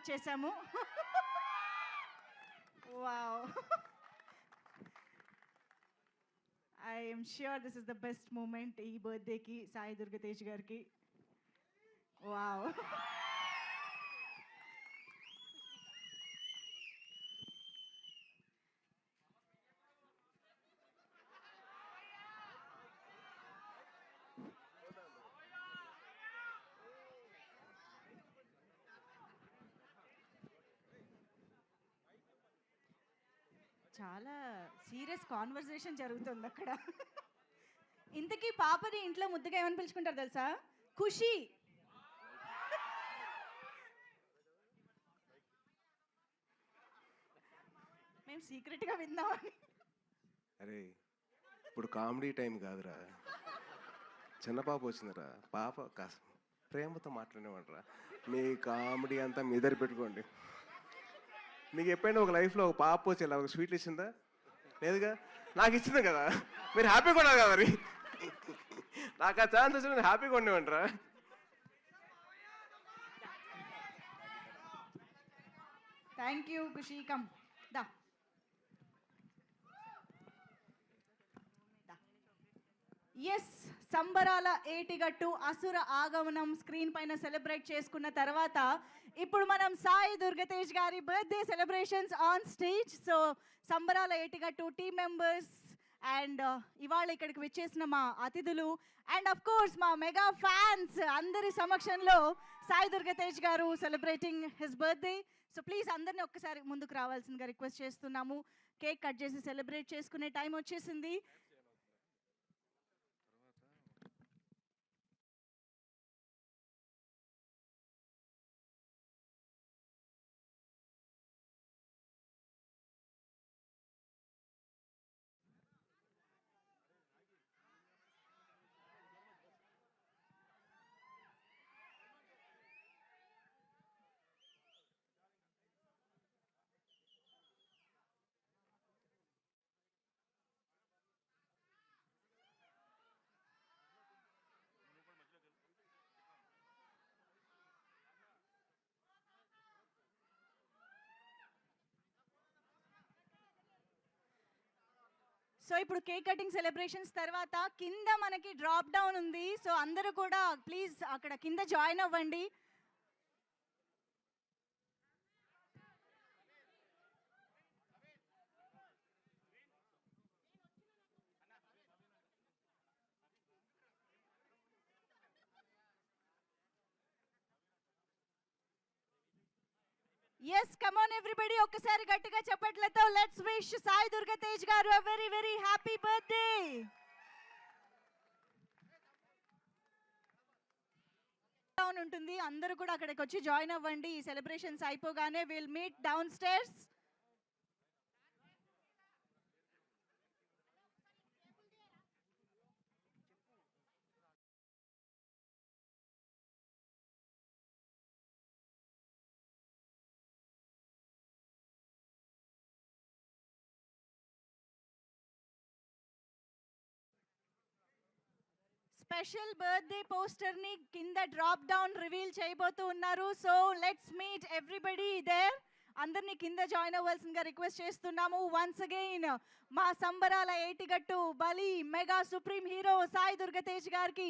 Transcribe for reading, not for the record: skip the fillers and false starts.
వచ్చేసాము. Wow! I am sure this is the best moment ఈ బర్త్డేకి సాయి దుర్గతేజ్ గారికి. వావ్! చాలా సీరియస్ కాన్వర్సేషన్ జరుగుతుంది అక్కడ. ఇంతకీ పాపని ఇంట్లో ముద్దుగా ఏమని పిలుచుకుంటారు తెలుసా? ఖుషి. మేము సీక్రెట్గా విందామని. అరే ఇప్పుడు కామెడీ టైం కాదురా, చిన్న పాప వచ్చిందిరా, పాప కాస్త ప్రేమతో మాట్లాడేవాడరా. మీ కామెడీ అంతా మీ దగ్గర పెట్టుకోండి. మీకు ఎప్పుడైనా ఒక లైఫ్లో ఒక పాప వచ్చి ఇలా ఒక స్వీట్లు ఇచ్చిందా? లేదుగా. నాకు ఇచ్చింది కదా, మీరు హ్యాపీగా ఉన్నారు కదా. మరి నాకు ఆ ఛాన్స్ వచ్చి నేను హ్యాపీగా ఉండేవంటరా. Thank you Khushi. కమ్ దా. ఎస్, సంబరాల ఏటిగట్టు అసుర ఆగమనం స్క్రీన్ పైన సెలబ్రేట్ చేసుకున్న తర్వాత ఇప్పుడు మనం సాయి దుర్గతేజ్ గారి birthday celebrations on stage. So సంబరాల ఏటిగట్టు టీమ్ మెంబర్స్ అండ్ ఇవాళ ఇక్కడికి వచ్చేసిన మా అతిథులు అండ్ అఫ్ కోర్స్ మా మెగా ఫ్యాన్స్ అందరి సమక్షంలో సాయి దుర్గతేజ్ గారు celebrating his birthday. So please అందరినీ ఒక్కసారి ముందుకు రావాల్సిందిగా రిక్వెస్ట్ చేస్తున్నాము. కేక్ కట్ చేసి సెలబ్రేట్ చేసుకునే టైం వచ్చేసింది. సో ఇప్పుడు కేక్ కటింగ్ సెలబ్రేషన్స్ తర్వాత కింద మనకి డ్రాప్ డౌన్ ఉంది. సో అందరూ కూడా ప్లీజ్ అక్కడ కింద జాయిన్ అవ్వండి. ఎస్, కమ్ ఆన్ ఎవ్రీబడి, ఒక్కసారి గట్టిగా చప్పట్లతో లెట్స్ విష్ సాయి దుర్గతేజ్ గారు a very very happy birthday. Down ఉంటుంది, అందరూ కూడా అక్కడికి వచ్చి జాయిన్ అవ్వండి. ఈ సెలబ్రేషన్స్ అయిపోగానే will meet down stairs. Special birthday poster ని కింద డ్రాప్ డౌన్ రివీల్ చేయబోతూ ఉన్నారు. So let's meet everybody there. అందరినీ కింద జాయిన్ అవ్వాల్సిందిగా రిక్వెస్ట్ చేస్తున్నాము. వన్స్ అగైన్ మా సంబరాల ఏటిగట్టు బలి mega supreme hero Sai Durgatej గారికి